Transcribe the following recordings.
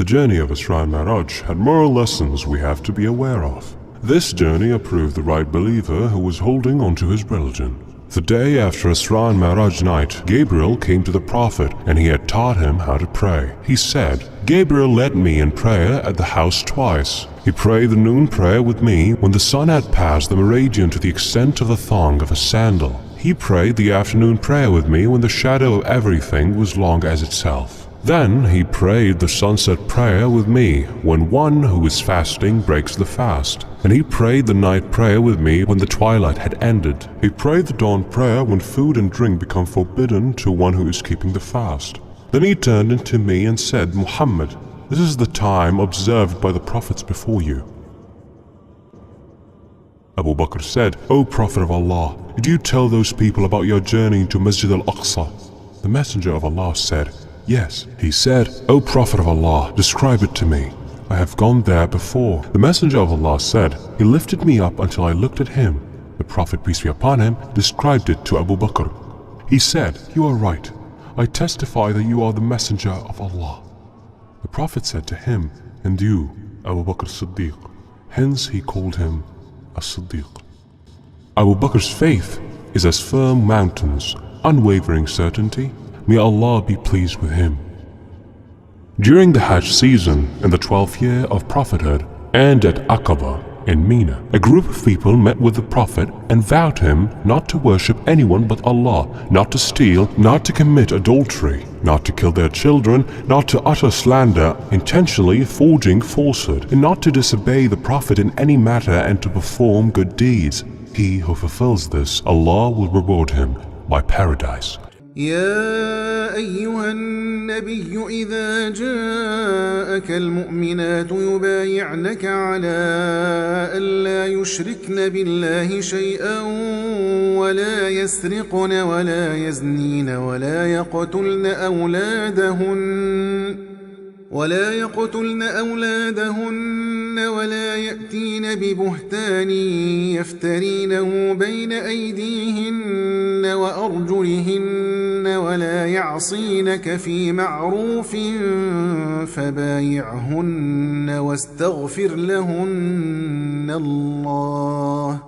The journey of Isra and Mi'raj had moral lessons we have to be aware of. This journey approved the right believer who was holding onto his religion. The day after Isra and Mi'raj night, Gabriel came to the Prophet and he had taught him how to pray. He said, Gabriel led me in prayer at the house twice. He prayed the noon prayer with me when the sun had passed the meridian to the extent of the thong of a sandal. He prayed the afternoon prayer with me when the shadow of everything was long as itself. Then he prayed the sunset prayer with me when one who is fasting breaks the fast. And he prayed the night prayer with me when the twilight had ended. He prayed the dawn prayer when food and drink become forbidden to one who is keeping the fast. Then he turned to me and said, Muhammad, this is the time observed by the prophets before you. Abu Bakr said, O Prophet of Allah, did you tell those people about your journey to Masjid al-Aqsa? The Messenger of Allah said, Yes. He said, O Prophet of Allah, describe it to me. I have gone there before. The Messenger of Allah said, He lifted me up until I looked at him. The Prophet, peace be upon him, described it to Abu Bakr. He said, You are right. I testify that you are the Messenger of Allah. The Prophet said to him, And you, Abu Bakr Siddiq. Hence he called him As-Siddiq. Abu Bakr's faith is as firm mountains, unwavering certainty. May Allah be pleased with him. During the Hajj season in the 12th year of prophethood and at Aqaba in Mina, a group of people met with the Prophet and vowed him not to worship anyone but Allah, not to steal, not to commit adultery, not to kill their children, not to utter slander, intentionally forging falsehood, and not to disobey the Prophet in any matter and to perform good deeds. He who fulfills this, Allah will reward him by paradise. يا أيها النبي إذا جاءك المؤمنات يبايعنك على ألا يشركن بالله شيئا ولا يسرقن ولا يزنين ولا يقتلن أولادهن ولا يأتين ببهتان يفترينه بين أيديهن وأرجلهن ولا يعصينك في معروف فبايعهن واستغفر لهن الله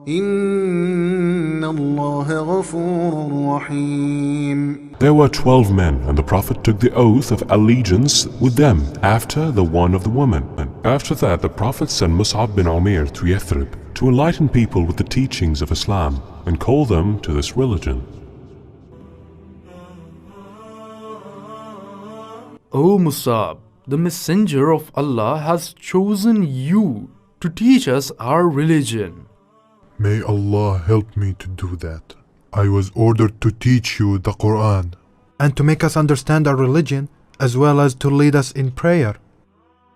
إن الله غفور رحيم. There were 12 men, and the Prophet took the oath of allegiance with them after the one of the women. And after that, the Prophet sent Mus'ab bin Umair to Yathrib to enlighten people with the teachings of Islam and call them to this religion. O Mus'ab, the Messenger of Allah has chosen you to teach us our religion. May Allah help me to do that. I was ordered to teach you the Quran and to make us understand our religion as well as to lead us in prayer.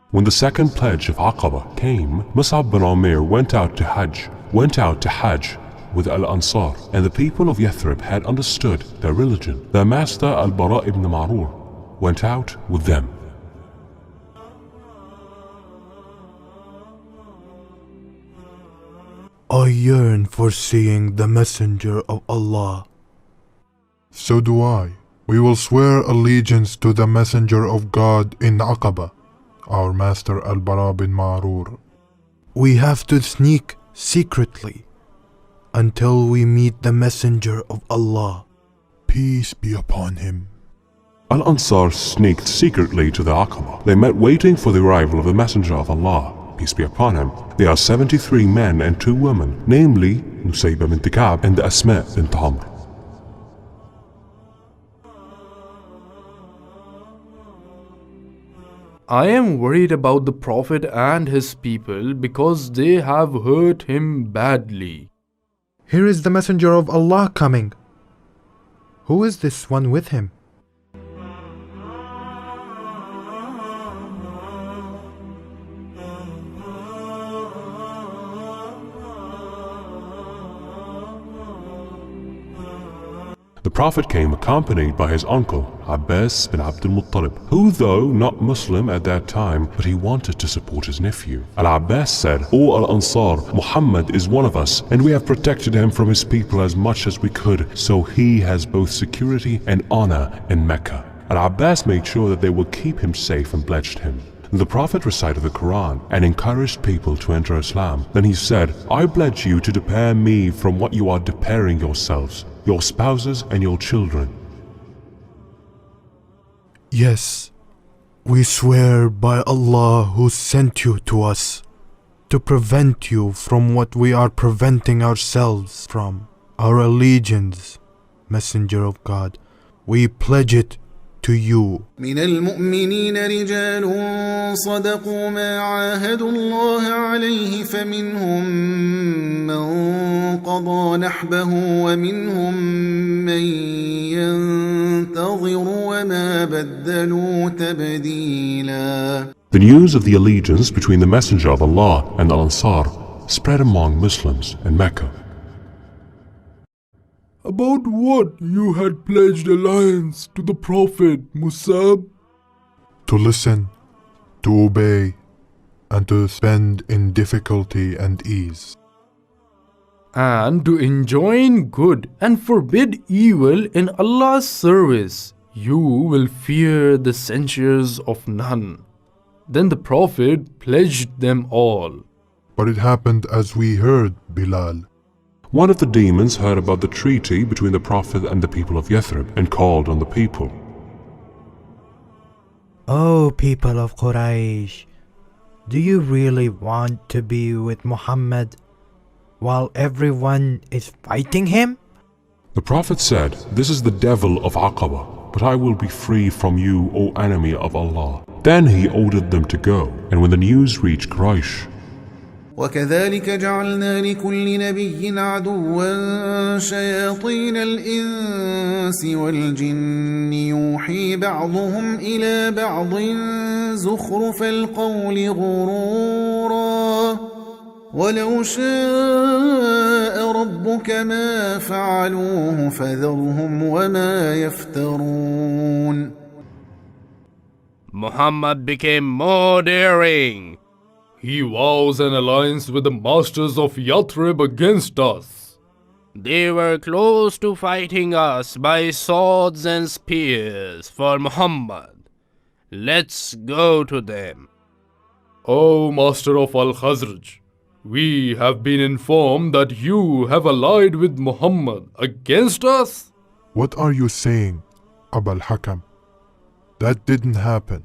When the second pledge of Aqaba came, Mus'ab bin Umair went out to Hajj with Al-Ansar, and the people of Yathrib had understood their religion. Their master Al-Bara ibn Ma'rur went out with them. I yearn for seeing the Messenger of Allah. So do I. We will swear allegiance to the Messenger of God in Aqaba, our master Al-Bara bin Ma'rur. We have to sneak secretly until we meet the Messenger of Allah. Peace be upon him. Al-Ansar sneaked secretly to the Aqaba. They met waiting for the arrival of the Messenger of Allah, peace be upon him. They are 73 men and 2 women, namely Nusayba bint Ka'b and Asma bint Amr. I am worried about the Prophet and his people because they have hurt him badly. Here is the Messenger of Allah coming. Who is this one with him? The Prophet came accompanied by his uncle, Abbas bin Abdul Muttalib, who, though not Muslim at that time, but he wanted to support his nephew. Al-Abbas said, O Al-Ansar, Muhammad is one of us, and we have protected him from his people as much as we could, so he has both security and honor in Mecca. and Abbas made sure that they would keep him safe and pledged him. The Prophet recited the Quran and encouraged people to enter Islam. Then he said, I pledge you to deter me from what you are deterring yourselves, your spouses and your children. Yes, we swear by Allah who sent you to us, to prevent you from what we are preventing ourselves from, our allegiance, Messenger of God. We pledge it to you. من المؤمنين رجال صدقوا ما عاهدوا الله عليه فمنهم من قضى نحبه ومنهم من ينتظر وما بدلوا تبديلا. The news of the allegiance between the Messenger of Allah and Al-Ansar spread among Muslims in Mecca. About what you had pledged alliance to the Prophet, Musab? To listen, to obey, and to spend in difficulty and ease. And to enjoin good and forbid evil in Allah's service. You will fear the censures of none. Then the Prophet pledged them all. But it happened as we heard, Bilal. One of the demons heard about the treaty between the Prophet and the people of Yathrib and called on the people. O people of Quraysh, do you really want to be with Muhammad while everyone is fighting him? The Prophet said, This is the devil of Aqaba, but I will be free from you, O enemy of Allah. Then he ordered them to go, and when the news reached Quraysh, وكذلك جعلنا لكل نبي عدوا شياطين الإنس والجن يوحي بعضهم إلى بعض زخرف القول غرورا ولو شاء ربك ما فعلوه فذرهم وما يفترون. Muhammad became more daring. He vows an alliance with the masters of Yathrib against us. They were close to fighting us by swords and spears for Muhammad. Let's go to them. O Master of Al-Khazraj, we have been informed that you have allied with Muhammad against us. What are you saying, Abu al-Hakam? That didn't happen.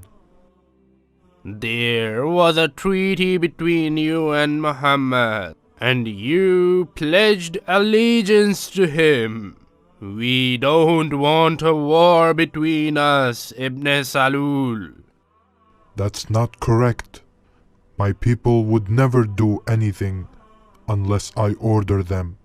There was a treaty between you and Muhammad, and you pledged allegiance to him. We don't want a war between us, Ibn Salul. That's not correct. My people would never do anything unless I order them.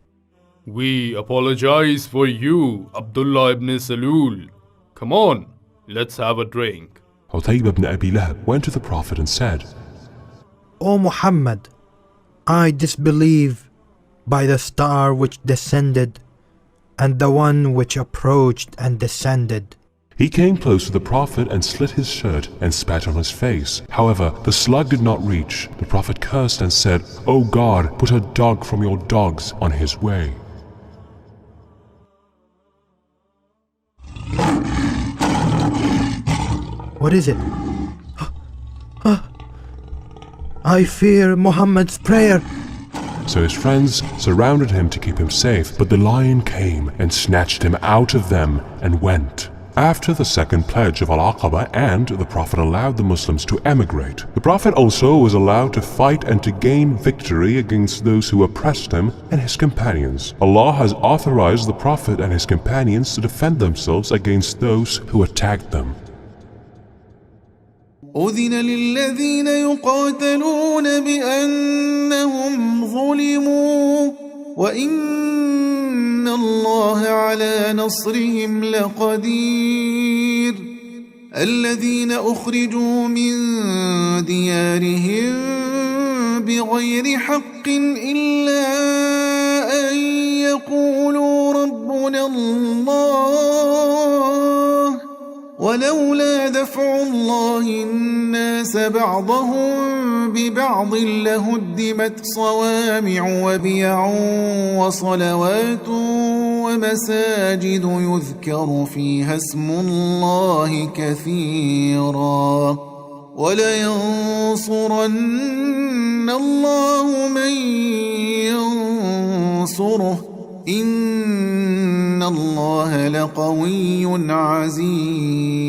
We apologize for you, Abdullah ibn Salul. Come on, let's have a drink. Utayb ibn Abi Lahab went to the Prophet and said, O Muhammad, I disbelieve by the star which descended and the one which approached and descended. He came close to the Prophet and slit his shirt and spat on his face. However, the slug did not reach. The Prophet cursed and said, O God, put a dog from your dogs on his way. What is it? I fear Muhammad's prayer. So his friends surrounded him to keep him safe, but the lion came and snatched him out of them and went. After the second pledge of Al-Aqaba, and the Prophet allowed the Muslims to emigrate. The Prophet also was allowed to fight and to gain victory against those who oppressed him and his companions. Allah has authorized the Prophet and his companions to defend themselves against those who attacked them. أذن للذين يقاتلون بأنهم ظلموا وإن الله على نصرهم لقدير. الذين أخرجوا من ديارهم بغير حق إلا أن يقولوا ربنا الله ولولا دفع الله الناس بعضهم ببعض لهدمت صوامع وبيع وصلوات ومساجد يذكر فيها اسم الله كثيرا ولينصرن الله من ينصره إن الله لقوي عزيز